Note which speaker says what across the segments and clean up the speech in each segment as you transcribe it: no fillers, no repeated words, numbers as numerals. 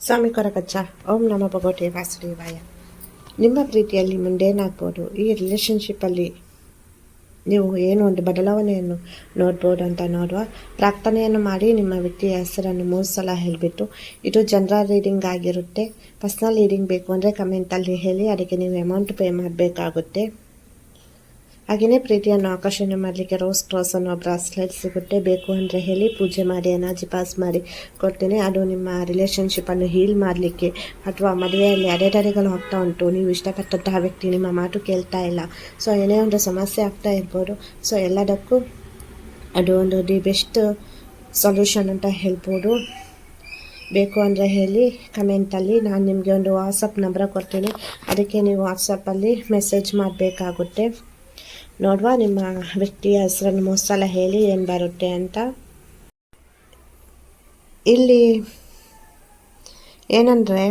Speaker 1: ಸ್ವಾಮಿ ಕೊರಗಜ್ಜ. ಓಂ ನಮ ಭಗವತೆ ವಾಸುದೇವಾಯ. ನಿಮ್ಮ ಪ್ರೀತಿಯಲ್ಲಿ ಮುಂದೇನಾಗ್ಬೋದು, ಈ ರಿಲೇಷನ್ಶಿಪ್ಪಲ್ಲಿ ನೀವು ಏನು ಒಂದು ಬದಲಾವಣೆಯನ್ನು ನೋಡ್ಬೋದು ಅಂತ ನೋಡುವ. ಪ್ರಾರ್ಥನೆಯನ್ನು ಮಾಡಿ ನಿಮ್ಮ ವ್ಯಕ್ತಿಯ ಹೆಸರನ್ನು 3 ಸಲ ಹೇಳಿಬಿಟ್ಟು, ಇದು ಜನರಲ್ ರೀಡಿಂಗ್ ಆಗಿರುತ್ತೆ. ಪರ್ಸ್ನಲ್ ರೀಡಿಂಗ್ ಬೇಕು ಅಂದರೆ ಕಮೆಂಟಲ್ಲಿ ಹೇಳಿ, ಅದಕ್ಕೆ ನೀವು ಅಮೌಂಟ್ ಪೇ ಮಾಡಬೇಕಾಗುತ್ತೆ. ಹಾಗೆಯೇ ಪ್ರೀತಿಯನ್ನು ಆಕರ್ಷಣೆ ಮಾಡಲಿಕ್ಕೆ ರೋಸ್ ಕ್ರಾಸ್ ಅನ್ನೋ ಬ್ರಾಸ್ಲೆಟ್ ಸಿಗುತ್ತೆ. ಬೇಕು ಅಂದರೆ ಹೇಳಿ, ಪೂಜೆ ಮಾಡಿ ಎನರ್ಜಿ ಪಾಸ್ ಮಾಡಿ ಕೊಡ್ತೀನಿ. ಅದು ನಿಮ್ಮ ರಿಲೇಷನ್ಶಿಪ್ಪನ್ನು ಹೀಲ್ ಮಾಡಲಿಕ್ಕೆ, ಅಥವಾ ಮದುವೆಯಲ್ಲಿ ಅಡೆತಡೆಗಳು ಆಗ್ತಾ ಉಂಟು, ನೀವು ಇಷ್ಟಪಟ್ಟಂತಹ ವ್ಯಕ್ತಿ ನಿಮ್ಮ ಮಾತು ಕೇಳ್ತಾ ಇಲ್ಲ, ಸೊ ಏನೇ ಒಂದು ಸಮಸ್ಯೆ ಆಗ್ತಾ ಇರ್ಬೋದು. ಸೊ ಎಲ್ಲದಕ್ಕೂ ಅದು ಒಂದು ದಿ ಬೆಸ್ಟ್ ಸೊಲ್ಯೂಷನ್ ಅಂತ ಹೇಳ್ಬೋದು. ಬೇಕು ಅಂದರೆ ಹೇಳಿ ಕಮೆಂಟಲ್ಲಿ. ನಾನು ನಿಮಗೆ ಒಂದು ವಾಟ್ಸಪ್ ನಂಬರ್ ಕೊಡ್ತೀನಿ, ಅದಕ್ಕೆ ನೀವು ವಾಟ್ಸಪ್ಪಲ್ಲಿ ಮೆಸೇಜ್ ಮಾಡಬೇಕಾಗುತ್ತೆ. ನೋಡುವ, ನಿಮ್ಮ ವ್ಯಕ್ತಿಯ ಹೆಸರನ್ನು 3 ಸಲ ಹೇಳಿ ಏನು ಬರುತ್ತೆ ಅಂತ. ಇಲ್ಲಿ ಏನಂದರೆ,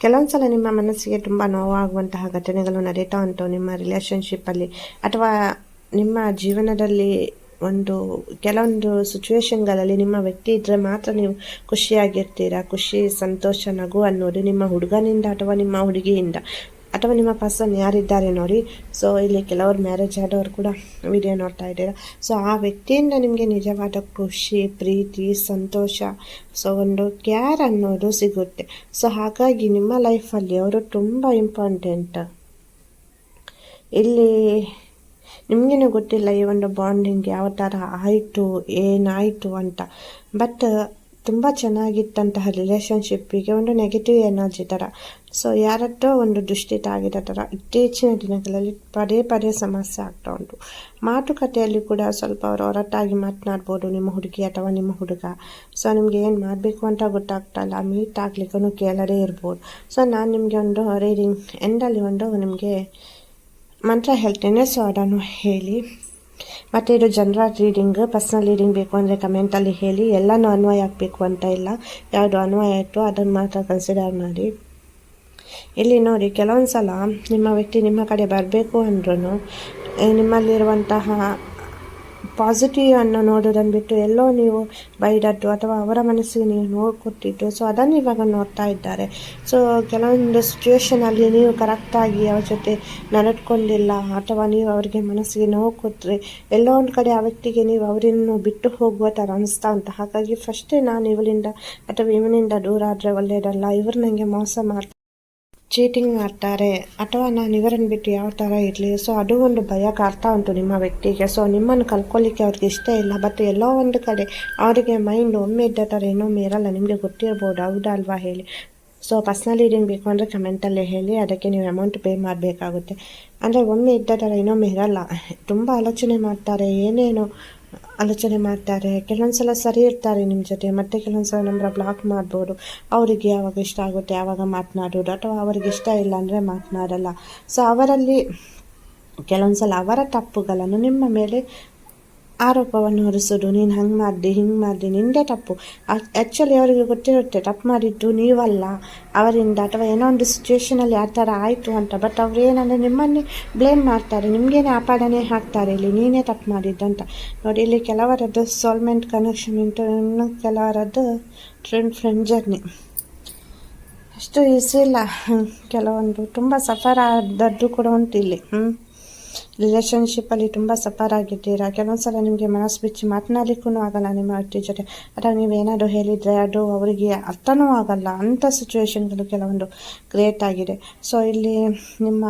Speaker 1: ಕೆಲವೊಂದು ಸಲ ನಿಮ್ಮ ಮನಸ್ಸಿಗೆ ತುಂಬ ನೋವಾಗುವಂತಹ ಘಟನೆಗಳು ನಡೀತಾ ಉಂಟು ನಿಮ್ಮ ರಿಲೇಷನ್ಶಿಪ್ಪಲ್ಲಿ, ಅಥವಾ ನಿಮ್ಮ ಜೀವನದಲ್ಲಿ ಕೆಲವೊಂದು ಸಿಚುವೇಶನ್ಗಳಲ್ಲಿ ನಿಮ್ಮ ವ್ಯಕ್ತಿ ಇದ್ದರೆ ಮಾತ್ರ ನೀವು ಖುಷಿಯಾಗಿರ್ತೀರ. ಖುಷಿ, ಸಂತೋಷ, ನಗು ಅನ್ನೋದು ನಿಮ್ಮ ಹುಡುಗನಿಂದ ಅಥವಾ ನಿಮ್ಮ ಹುಡುಗಿಯಿಂದ ಅಥವಾ ನಿಮ್ಮ ಪರ್ಸನ್ ಯಾರಿದ್ದಾರೆ ನೋಡಿ. ಸೊ ಇಲ್ಲಿ ಕೆಲವರು ಮ್ಯಾರೇಜ್ ಆದವರು ಕೂಡ ವಿಡಿಯೋ ನೋಡ್ತಾ ಇದ್ದೀರಾ. ಸೊ ಆ ವ್ಯಕ್ತಿಯಿಂದ ನಿಮಗೆ ನಿಜವಾದ ಖುಷಿ, ಪ್ರೀತಿ, ಸಂತೋಷ, ಸೊ ಒಂದು ಕೇರ್ ಅನ್ನೋದು ಸಿಗುತ್ತೆ. ಸೊ ಹಾಗಾಗಿ ನಿಮ್ಮ ಲೈಫಲ್ಲಿ ಅವರು ತುಂಬ ಇಂಪಾರ್ಟೆಂಟ್. ಇಲ್ಲಿ ನಿಮಗೇನು ಗೊತ್ತಿಲ್ಲ ಈ ಒಂದು ಬಾಂಡಿಂಗ್ ಯಾವ ಥರ ಆಯಿತು, ಏನಾಯಿತು ಅಂತ. ಬಟ್ ತುಂಬ ಚೆನ್ನಾಗಿತ್ತಂತಹ ರಿಲೇಷನ್ಶಿಪ್ಪಿಗೆ ಒಂದು ನೆಗೆಟಿವ್ ಎನರ್ಜಿ ಥರ, ಸೊ ಯಾರದ್ದೋ ಒಂದು ದುಷ್ಟಿ ತಾಗಿದ ಥರ ಇತ್ತೀಚಿನ ದಿನಗಳಲ್ಲಿ ಪದೇ ಪದೇ ಸಮಸ್ಯೆ ಆಗ್ತಾ ಉಂಟು. ಮಾತುಕತೆಯಲ್ಲಿ ಕೂಡ ಸ್ವಲ್ಪ ಅವರು ಹೊರಟಾಗಿ ಮಾತನಾಡ್ಬೋದು, ನಿಮ್ಮ ಹುಡುಗಿ ಅಥವಾ ನಿಮ್ಮ ಹುಡುಗ. ಸೊ ನಿಮಗೆ ಏನು ಮಾಡಬೇಕು ಅಂತ ಗೊತ್ತಾಗ್ತಾ ಇಲ್ಲ, ಮೀಟ್ ಆಗ್ಲಿಕ್ಕೂ ಕೇಳದೇ ಇರ್ಬೋದು. ಸೊ ನಾನು ನಿಮಗೆ ಒಂದು ರೀಡಿಂಗ್ ಎಂಡಲ್ಲಿ ಒಂದು ನಿಮಗೆ ಮಂತ್ರ ಹೇಳ್ತೇನೆ, ಸೊ ಅದನ್ನು ಹೇಳಿ. ಮತ್ತು ಇದು ಜನರಲ್ ರೀಡಿಂಗ್. ಪರ್ಸ್ನಲ್ ರೀಡಿಂಗ್ ಬೇಕು ಅಂದರೆ ಕಮೆಂಟಲ್ಲಿ ಹೇಳಿ. ಎಲ್ಲನೂ ಅನ್ವಯ ಆಗಬೇಕು ಅಂತ ಇಲ್ಲ, ಯಾವುದು ಅನ್ವಯ ಆಯಿತು ಅದನ್ನು ಮಾತ್ರ ಕನ್ಸಿಡರ್ ಮಾಡಿ. ಇಲ್ಲಿ ನೋಡಿ, ಕೆಲವೊಂದು ಸಲ ನಿಮ್ಮ ವ್ಯಕ್ತಿ ನಿಮ್ಮ ಕಡೆ ಬರಬೇಕು ಅಂದ್ರೂ ನಿಮ್ಮಲ್ಲಿರುವಂತಹ ಪಾಸಿಟಿವ್ ಅನ್ನು ನೋಡೋದನ್ನು ಬಿಟ್ಟು ಎಲ್ಲೋ ನೀವು ಬೈದದ್ದು ಅಥವಾ ಅವರ ಮನಸ್ಸಿಗೆ ನೀವು ನೋಡ್ಕೊಟ್ಟಿದ್ದು, ಸೊ ಅದನ್ನು ಇವಾಗ ನೋಡ್ತಾ ಇದ್ದಾರೆ. ಸೊ ಕೆಲವೊಂದು ಸಿಚುವೇಷನಲ್ಲಿ ನೀವು ಕರೆಕ್ಟಾಗಿ ಅವರ ಜೊತೆ ನಡೆದುಕೊಂಡಿಲ್ಲ, ಅಥವಾ ನೀವು ಅವರಿಗೆ ಮನಸ್ಸಿಗೆ ನೋವು ಕೊಟ್ಟರೆ ಎಲ್ಲೋ ಒಂದು ಕಡೆ ಆ ವ್ಯಕ್ತಿಗೆ ನೀವು ಅವರನ್ನು ಬಿಟ್ಟು ಹೋಗುವ ಥರ ಅನಿಸ್ತಾ ಉಂಟು. ಹಾಗಾಗಿ ಫಸ್ಟೇ ನಾನು ಇವಳಿಂದ ಅಥವಾ ಇವನಿಂದ ದೂರ ಆದರೆ ಒಳ್ಳೆಯದಲ್ಲ, ಇವರು ನನಗೆ ಮೋಸ ಮಾಡ್ತಾರೆ, ಚೀಟಿಂಗ್ ಮಾಡ್ತಾರೆ, ಅಥವಾ ನಾನು ಇವರನ್ನು ಬಿಟ್ಟು ಯಾವ ಥರ ಇರಲಿ. ಸೊ ಅದು ಒಂದು ಭಯ ಕಾಡ್ತಾ ಉಂಟು ನಿಮ್ಮ ವ್ಯಕ್ತಿಗೆ. ಸೊ ನಿಮ್ಮನ್ನು ಕಲ್ಕೊಳ್ಳಿಕ್ಕೆ ಅವ್ರಿಗೆ ಇಷ್ಟ ಇಲ್ಲ. ಬಟ್ ಎಲ್ಲೋ ಒಂದು ಕಡೆ ಅವರಿಗೆ ಮೈಂಡ್ ಒಮ್ಮೆ ಇದ್ದ ಥರ ಇನ್ನೊಮ್ಮೆ ಇರಲ್ಲ. ನಿಮಗೆ ಗೊತ್ತಿರ್ಬೋದು, ಹೌದಾ ಅಲ್ವಾ ಹೇಳಿ. ಸೊ ಪರ್ಸ್ನಲ್ ರೀಡಿಂಗ್ ಬೇಕು ಅಂದರೆ ಕಮೆಂಟಲ್ಲೇ ಹೇಳಿ, ಅದಕ್ಕೆ ನೀವು ಅಮೌಂಟ್ ಪೇ ಮಾಡಬೇಕಾಗುತ್ತೆ. ಅಂದರೆ ಒಮ್ಮೆ ಇದ್ದ ಥರ ಇನ್ನೊಮ್ಮೆ ಇರಲ್ಲ. ತುಂಬ ಆಲೋಚನೆ ಮಾಡ್ತಾರೆ, ಏನೇನೋ ಆಲೋಚನೆ ಮಾಡ್ತಾರೆ. ಕೆಲವೊಂದು ಸಲ ಸರಿ ಇರ್ತಾರೆ ನಿಮ್ಮ ಜೊತೆ, ಮತ್ತು ಕೆಲವೊಂದು ಸಲ ನಂಬರ್ ಬ್ಲಾಕ್ ಮಾಡ್ಬೋದು. ಅವರಿಗೆ ಯಾವಾಗ ಇಷ್ಟ ಆಗುತ್ತೆ ಯಾವಾಗ ಮಾತನಾಡೋದು, ಅಥವಾ ಅವ್ರಿಗೆ ಇಷ್ಟ ಇಲ್ಲ ಅಂದರೆ ಮಾತನಾಡಲ್ಲ. ಸೊ ಅವರಲ್ಲಿ ಕೆಲವೊಂದು ಸಲ ಅವರ ತಪ್ಪುಗಳನ್ನು ನಿಮ್ಮ ಮೇಲೆ ಆರೋಪವನ್ನು ಹೊರಿಸೋದು, ನೀನು ಹಂಗೆ ಮಾಡಿದೆ ಹಿಂಗೆ ಮಾಡಿದೆ, ನಿಂದೇ ತಪ್ಪು. ಆ್ಯಕ್ಚುಲಿ ಅವರಿಗೆ ಗೊತ್ತಿರುತ್ತೆ ತಪ್ಪು ಮಾಡಿದ್ದು ನೀವಲ್ಲ, ಅವರಿಂದ, ಅಥವಾ ಏನೋ ಒಂದು ಸಿಚುವೇಷನಲ್ಲಿ ಆ ಥರ ಆಯಿತು ಅಂತ. ಬಟ್ ಅವ್ರು ಏನಂದರೆ ನಿಮ್ಮನ್ನೇ ಬ್ಲೇಮ್ ಮಾಡ್ತಾರೆ, ನಿಮಗೇನೆ ಆಪಾದನೆ ಹಾಕ್ತಾರೆ, ಇಲ್ಲಿ ನೀನೇ ತಪ್ಪು ಮಾಡಿದ್ದಂತ. ನೋಡಿ, ಇಲ್ಲಿ ಕೆಲವರದ್ದು ಸೋಲ್ಮೆಂಟ್ ಕನೆಕ್ಷನ್ ಉಂಟು, ಇನ್ನು ಕೆಲವರದ್ದು ಫ್ರೆಂಡ್ ಜರ್ನಿ. ಅಷ್ಟು ಈಸಿ ಇಲ್ಲ, ಕೆಲವೊಂದು ತುಂಬ ಸಫರ್ ಆದದ್ದು ಕೂಡ ಉಂಟು ಇಲ್ಲಿ. ರಿಲೇಷನ್ಶಿಪ್ಪಲ್ಲಿ ತುಂಬ ಸಫರ್ ಆಗಿದ್ದೀರಾ. ಕೆಲವೊಂದು ಸಲ ನಿಮಗೆ ಮನಸ್ಸು ಬಿಚ್ಚಿ ಮಾತನಾಡಲಿಕ್ಕೂ ಆಗಲ್ಲ ನಿಮ್ಮ ವ್ಯಕ್ತಿ ಜೊತೆ, ಅಥವಾ ನೀವೇನಾದರೂ ಹೇಳಿದರೆ ಅದು ಅವರಿಗೆ ಅರ್ಥನೂ ಆಗಲ್ಲ. ಅಂಥ ಸಿಚುವೇಶನ್ಗಳು ಕೆಲವೊಂದು ಕ್ರಿಯೇಟ್ ಆಗಿದೆ. ಸೊ ಇಲ್ಲಿ ನಿಮ್ಮ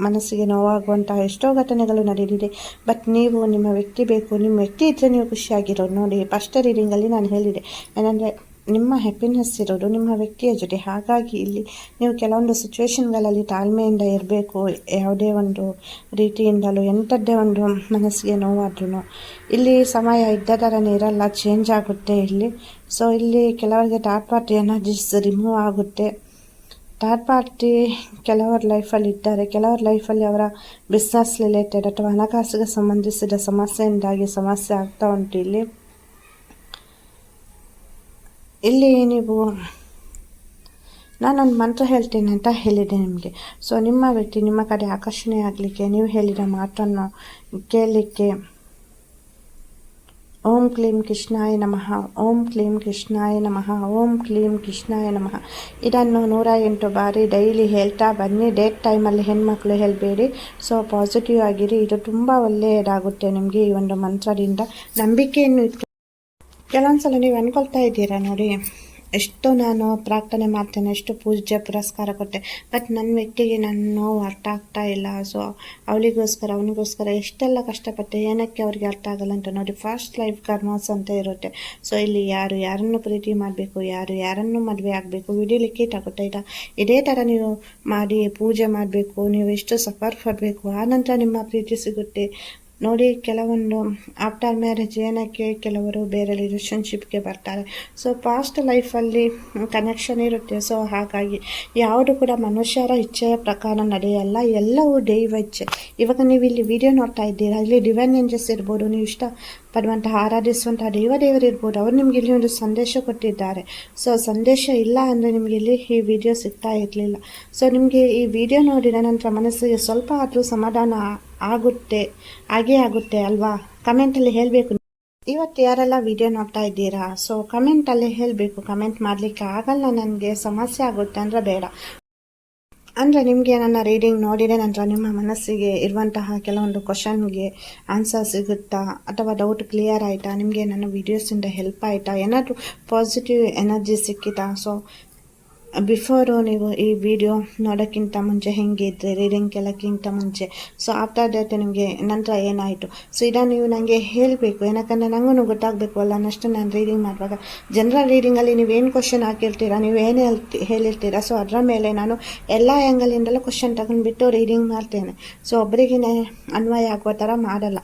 Speaker 1: ಮನಸ್ಸಿಗೆ ನೋವಾಗುವಂತಹ ಎಷ್ಟೋ ಘಟನೆಗಳು ನಡೆದಿದೆ. ಬಟ್ ನೀವು ನಿಮ್ಮ ವ್ಯಕ್ತಿ ಬೇಕು, ನಿಮ್ಮ ವ್ಯಕ್ತಿ ಇದ್ದರೆ ನೀವು ಖುಷಿಯಾಗಿರೋದು. ನೋಡಿ, ಫಸ್ಟ್ ರೀಡಿಂಗಲ್ಲಿ ನಾನು ಹೇಳಿದೆ ಏನಂದರೆ ನಿಮ್ಮ ಹ್ಯಾಪಿನೆಸ್ ಇರೋದು ನಿಮ್ಮ ವ್ಯಕ್ತಿಯ ಜೊತೆ. ಹಾಗಾಗಿ ಇಲ್ಲಿ ನೀವು ಕೆಲವೊಂದು ಸಿಚುವೇಶನ್ಗಳಲ್ಲಿ ತಾಳ್ಮೆಯಿಂದ ಇರಬೇಕು. ಯಾವುದೇ ಒಂದು ರೀತಿಯಿಂದಲೂ ಎಂಥದ್ದೇ ಒಂದು ಮನಸ್ಸಿಗೆ ನೋವಾದ್ರೂ ಇಲ್ಲಿ ಸಮಯ ಇದ್ದ ಥರನೇ ಇರಲ್ಲ, ಚೇಂಜ್ ಆಗುತ್ತೆ ಇಲ್ಲಿ. ಸೊ ಇಲ್ಲಿ ಕೆಲವರಿಗೆ ಥರ್ಡ್ ಪಾರ್ಟಿ ಎನರ್ಜೀಸ್ ರಿಮೂವ್ ಆಗುತ್ತೆ. ಥರ್ಡ್ ಪಾರ್ಟಿ ಕೆಲವರ ಲೈಫಲ್ಲಿ ಇದ್ದಾರೆ, ಕೆಲವರ ಲೈಫಲ್ಲಿ ಅವರ ಬಿಸ್ನೆಸ್ ರಿಲೇಟೆಡ್ ಅಥವಾ ಹಣಕಾಸಿಗೆ ಸಂಬಂಧಿಸಿದ ಸಮಸ್ಯೆಯಿಂದಾಗಿ ಸಮಸ್ಯೆ ಆಗ್ತಾ ಉಂಟು. ಇಲ್ಲಿ ನೀವು ನಾನೊಂದು ಮಂತ್ರ ಹೇಳ್ತೀನಿ ಅಂತ ಹೇಳಿದೆ ನಿಮಗೆ. ಸೊ ನಿಮ್ಮ ವ್ಯಕ್ತಿ ನಿಮ್ಮ ಕಡೆ ಆಕರ್ಷಣೆ ಆಗಲಿಕ್ಕೆ, ನೀವು ಹೇಳಿದ ಮಾತನ್ನು ಕೇಳಲಿಕ್ಕೆ ಓಂ ಕ್ಲೀಂ ಕೃಷ್ಣಾಯ ನಮಃ, ಓಂ ಕ್ಲೀಂ ಕೃಷ್ಣಾಯ ನಮಃ, ಓಂ ಕ್ಲೀಂ ಕೃಷ್ಣಾಯ ನಮಃ. ಇದನ್ನು 108 ಬಾರಿ ಡೈಲಿ ಹೇಳ್ತಾ ಬನ್ನಿ. ಡೇಟ್ ಟೈಮಲ್ಲಿ ಹೆಣ್ಮಕ್ಳು ಹೇಳಬೇಡಿ. ಸೊ ಪಾಸಿಟಿವ್ ಆಗಿರಿ. ಇದು ತುಂಬ ಒಳ್ಳೆಯದಾಗುತ್ತೆ ನಿಮಗೆ ಈ ಒಂದು ಮಂತ್ರದಿಂದ. ನಂಬಿಕೆಯನ್ನು ಇಟ್ಟು ಕೆಲವೊಂದು ಸಲ ನೀವು ಅಂದ್ಕೊಳ್ತಾ ಇದ್ದೀರಾ ನೋಡಿ, ಎಷ್ಟು ನಾನು ಪ್ರಾರ್ಥನೆ ಮಾಡ್ತೇನೆ, ಎಷ್ಟು ಪೂಜೆ ಪುರಸ್ಕಾರ ಕೊಟ್ಟೆ, ಬಟ್ ನನ್ನ ವ್ಯಕ್ತಿಗೆ ನನ್ನ ನೋವು ಅರ್ಥ ಆಗ್ತಾ ಇಲ್ಲ. ಸೊ ಅವನಿಗೋಸ್ಕರ ಎಷ್ಟೆಲ್ಲ ಕಷ್ಟಪಟ್ಟೆ, ಏನಕ್ಕೆ ಅವ್ರಿಗೆ ಅರ್ಥ ಆಗಲ್ಲ ಅಂತ ನೋಡಿ. ಫಾಸ್ಟ್ ಲೈಫ್ ಕರ್ಮಸ್ ಅಂತ ಇರುತ್ತೆ. ಸೊ ಇಲ್ಲಿ ಯಾರನ್ನು ಪ್ರೀತಿ ಮಾಡಬೇಕು, ಯಾರನ್ನು ಮದುವೆ ಆಗಬೇಕು, ವಿಡಿಲಿಕ್ಕೆ ಆಗುತ್ತೆ. ಇದೇ ಥರ ನೀವು ಮಾಡಿ ಪೂಜೆ ಮಾಡಬೇಕು, ನೀವು ಎಷ್ಟು ಸಫರ್ ಪಡಬೇಕು, ಆನಂತರ ನಿಮ್ಮ ಪ್ರೀತಿ ಸಿಗುತ್ತೆ ನೋಡಿ. ಕೆಲವೊಂದು ಆಫ್ಟರ್ ಮ್ಯಾರೇಜ್ ಏನಕ್ಕೆ ಕೆಲವರು ಬೇರೆ ರಿಲೇಷನ್ಶಿಪ್ಗೆ ಬರ್ತಾರೆ. ಸೊ ಪಾಸ್ಟ್ ಲೈಫಲ್ಲಿ ಕನೆಕ್ಷನ್ ಇರುತ್ತೆ. ಸೊ ಹಾಗಾಗಿ ಯಾವುದು ಕೂಡ ಮನುಷ್ಯರ ಇಚ್ಛೆಯ ಪ್ರಕಾರ ನಡೆಯಲ್ಲ, ಎಲ್ಲವೂ ದೈವ ಇಚ್ಛೆ. ಇವಾಗ ನೀವು ಇಲ್ಲಿ ವಿಡಿಯೋ ನೋಡ್ತಾ ಇದ್ದೀರಾ, ಇಲ್ಲಿ ಡಿವೈನ್ ಏಂಜಲ್ಸ್ ಇರ್ಬೋದು, ನೀವು ಇಷ್ಟ ಪಡುವಂತಹ ಆರಾಧಿಸುವಂತಹ ದೇವರು ಇರ್ಬೋದು, ಅವರು ನಿಮ್ಗೆ ಇಲ್ಲಿ ಒಂದು ಸಂದೇಶ ಕೊಟ್ಟಿದ್ದಾರೆ. ಸೊ ಸಂದೇಶ ಇಲ್ಲ ಅಂದರೆ ನಿಮಗೆ ಇಲ್ಲಿ ಈ ವಿಡಿಯೋ ಸಿಗ್ತಾ ಇರಲಿಲ್ಲ. ಸೊ ನಿಮಗೆ ಈ ವಿಡಿಯೋ ನೋಡಿದ ನಂತರ ಮನಸ್ಸಿಗೆ ಸ್ವಲ್ಪ ಆದರೂ ಸಮಾಧಾನ ಹಾಗೇ ಆಗುತ್ತೆ ಅಲ್ವಾ? ಕಮೆಂಟಲ್ಲಿ ಹೇಳಬೇಕು. ಇವತ್ತು ಯಾರೆಲ್ಲ ವಿಡಿಯೋ ನೋಡ್ತಾ ಇದ್ದೀರಾ, ಸೊ ಕಮೆಂಟಲ್ಲಿ ಹೇಳಬೇಕು. ಕಮೆಂಟ್ ಮಾಡಲಿಕ್ಕೆ ಆಗಲ್ಲ, ನನಗೆ ಸಮಸ್ಯೆ ಆಗುತ್ತೆ ಅಂದರೆ ಬೇಡ. ಅಂದರೆ ನಿಮಗೆ ನನ್ನ ರೀಡಿಂಗ್ ನೋಡಿದ ನಂತರ ನಿಮ್ಮ ಮನಸ್ಸಿಗೆ ಇರುವಂತಹ ಕೆಲವೊಂದು ಕ್ವಶನ್ಗೆ ಆನ್ಸರ್ ಸಿಗುತ್ತಾ, ಅಥವಾ ಡೌಟ್ ಕ್ಲಿಯರ್ ಆಯಿತಾ, ನಿಮಗೆ ನನ್ನ ವೀಡಿಯೋಸಿಂದ ಹೆಲ್ಪ್ ಆಯಿತಾ, ಏನಾದರೂ ಪಾಸಿಟಿವ್ ಎನರ್ಜಿ ಸಿಕ್ಕಿತಾ? ಸೊ ಬಿಫೋರು ನೀವು ಈ ವಿಡಿಯೋ ನೋಡೋಕ್ಕಿಂತ ಮುಂಚೆ ಹೆಂಗಿದ್ರಿ, ರೀಡಿಂಗ್ ಕೇಳೋಕ್ಕಿಂತ ಮುಂಚೆ, ಸೊ ಆಫ್ಟರ್ ದಟ್ ನಿಮಗೆ ನಂತರ ಏನಾಯಿತು, ಸೊ ಇದನ್ನು ನೀವು ನನಗೆ ಹೇಳಬೇಕು. ಏನಕ್ಕಂದರೆ ನನಗೂ ಗೊತ್ತಾಗಬೇಕು ಅಲ್ಲ. ನೆಕ್ಸ್ಟ್ ನಾನು ರೀಡಿಂಗ್ ಮಾಡುವಾಗ ಜನರಲ್ ರೀಡಿಂಗಲ್ಲಿ ನೀವೇನು ಕ್ವಶನ್ ಹಾಕಿರ್ತೀರಾ, ನೀವು ಏನು ಹೇಳಿರ್ತೀರಾ, ಸೊ ಅದರ ಮೇಲೆ ನಾನು ಎಲ್ಲ ಆ್ಯಂಗಲಿಂದಲೂ ಕ್ವಶನ್ ತಗೊಂಡ್ಬಿಟ್ಟು ರೀಡಿಂಗ್ ಮಾಡ್ತೇನೆ. ಸೊ ಒಬ್ಬರಿಗೆ ಅನ್ವಯ ಆಗೋ ಥರ ಮಾಡಲ್ಲ.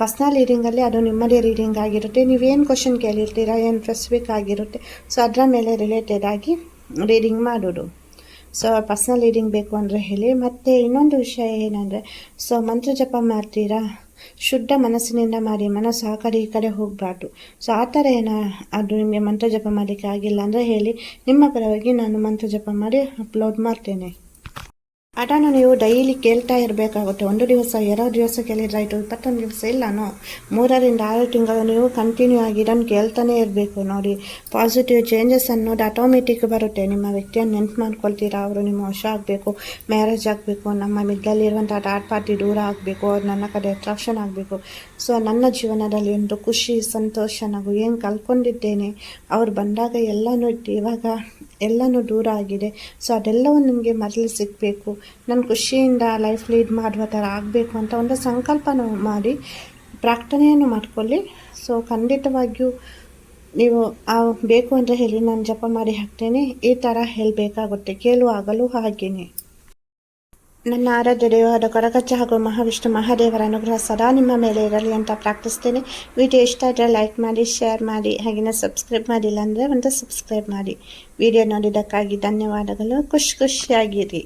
Speaker 1: ಪರ್ಸ್ನಲ್ ರೀಡಿಂಗಲ್ಲಿ ಅದು ನಿಮ್ಮದೇ ರೀಡಿಂಗ್ ಆಗಿರುತ್ತೆ. ನೀವೇನು ಕ್ವಶನ್ ಕೇಳಿರ್ತೀರಾ, ಏನು ಸ್ಪೆಸಿಫಿಕ್ ಆಗಿರುತ್ತೆ, ಸೊ ಅದರ ಮೇಲೆ ರಿಲೇಟೆಡ್ ಆಗಿ ರೀಡಿಂಗ್ ಮಾಡೋದು. ಸೊ ಪರ್ಸ್ನಲ್ ರೀಡಿಂಗ್ ಬೇಕು ಅಂದರೆ ಹೇಳಿ. ಮತ್ತು ಇನ್ನೊಂದು ವಿಷಯ ಏನಂದರೆ, ಸೊ ಮಂತ್ರ ಜಪ ಮಾಡ್ತೀರಾ, ಶುದ್ಧ ಮನಸ್ಸಿನಿಂದ ಮಾಡಿ, ಮನಸ್ಸು ಆ ಕಡೆ ಈ ಕಡೆ ಹೋಗಬಾರ್ದು. ಸೊ ಆ ಥರ ಅದು ನಿಮಗೆ ಮಂತ್ರ ಜಪ ಮಾಡಲಿಕ್ಕೆ ಆಗಿಲ್ಲ ಅಂದರೆ ಹೇಳಿ, ನಿಮ್ಮ ಪರವಾಗಿ ನಾನು ಮಂತ್ರ ಜಪ ಮಾಡಿ ಅಪ್ಲೋಡ್ ಮಾಡ್ತೇನೆ. ಅದನ್ನು ನೀವು ಡೈಲಿ ಕೇಳ್ತಾ ಇರಬೇಕಾಗುತ್ತೆ. 1 ದಿವಸ 2 ದಿವಸ ಕೇಳಿದ್ರಾಯಿತು, 21 ದಿವಸ ಇಲ್ಲನೋ 3 ರಿಂದ 6 ತಿಂಗಳು ನೀವು ಕಂಟಿನ್ಯೂ ಆಗಿ ಇದನ್ನು ಕೇಳ್ತಾನೆ ಇರಬೇಕು. ನೋಡಿ, ಪಾಸಿಟಿವ್ ಚೇಂಜಸ್ ಅನ್ನೋದು ಆಟೋಮೆಟಿಕ್ ಬರುತ್ತೆ. ನಿಮ್ಮ ವ್ಯಕ್ತಿಯನ್ನು ನೆನ್ಪು ಮಾಡ್ಕೊಳ್ತೀರಾ, ಅವರು ನಿಮ್ಮ ವಶ ಆಗಬೇಕು, ಮ್ಯಾರೇಜ್ ಆಗಬೇಕು, ನಮ್ಮ ಮಿಡ್ಲಲ್ಲಿರುವಂಥ ಥರ್ಡ್ ಪಾರ್ಟಿ ದೂರ ಆಗಬೇಕು, ಅವ್ರು ನನ್ನ ಕಡೆ ಅಟ್ರಾಕ್ಷನ್ ಆಗಬೇಕು. ಸೊ ನನ್ನ ಜೀವನದಲ್ಲಿ ಒಂದು ಖುಷಿ, ಸಂತೋಷ, ನಾವು ಏನು ಕಲ್ತ್ಕೊಂಡಿದ್ದೇನೆ, ಅವ್ರು ಬಂದಾಗ ಎಲ್ಲನೂ ಇಟ್ಟು ಇವಾಗ ಎಲ್ಲನೂ ದೂರ ಆಗಿದೆ. ಸೊ ಅದೆಲ್ಲವೂ ನಿಮಗೆ ಮರಳಿ ಸಿಗಬೇಕು, ನಾನು ಖುಷಿಯಿಂದ ಲೈಫ್ ಲೀಡ್ ಮಾಡುವ ಥರ ಆಗಬೇಕು ಅಂತ ಒಂದು ಸಂಕಲ್ಪನ ಮಾಡಿ ಪ್ರಾರ್ಥನೆಯನ್ನು ಮಾಡ್ಕೊಳ್ಳಿ. ಸೊ ಖಂಡಿತವಾಗಿಯೂ ನೀವು ಬೇಕು ಅಂದರೆ ಹೇಳಿ, ನಾನು ಜಪ ಮಾಡಿ ಹಾಕ್ತೇನೆ. ಈ ಥರ ಹೇಳಬೇಕಾಗುತ್ತೆ, ಕೇಳುವಾಗಲೂ ಹಾಗೇನೆ. ನನ್ನ ಆರಾಧ್ಯ ದೇವರಾದ ಕೊರಗಜ್ಜ ಹಾಗೂ ಮಹಾವಿಷ್ಣು ಮಹಾದೇವರ ಅನುಗ್ರಹ ಸದಾ ನಿಮ್ಮ ಮೇಲೆ ಇರಲಿ ಅಂತ ಪ್ರಾರ್ಥಿಸ್ತೇನೆ. ವಿಡಿಯೋ ಇಷ್ಟ ಆದರೆ ಲೈಕ್ ಮಾಡಿ, ಶೇರ್ ಮಾಡಿ, ಹಾಗೆಯೇ ಸಬ್ಸ್ಕ್ರೈಬ್ ಮಾಡಿಲ್ಲ ಅಂದರೆ ಒಂದು ಸಬ್ಸ್ಕ್ರೈಬ್ ಮಾಡಿ. ವಿಡಿಯೋ ನೋಡಿದ್ದಕ್ಕಾಗಿ ಧನ್ಯವಾದಗಳು. ಖುಷಿಯಾಗಿರಿ.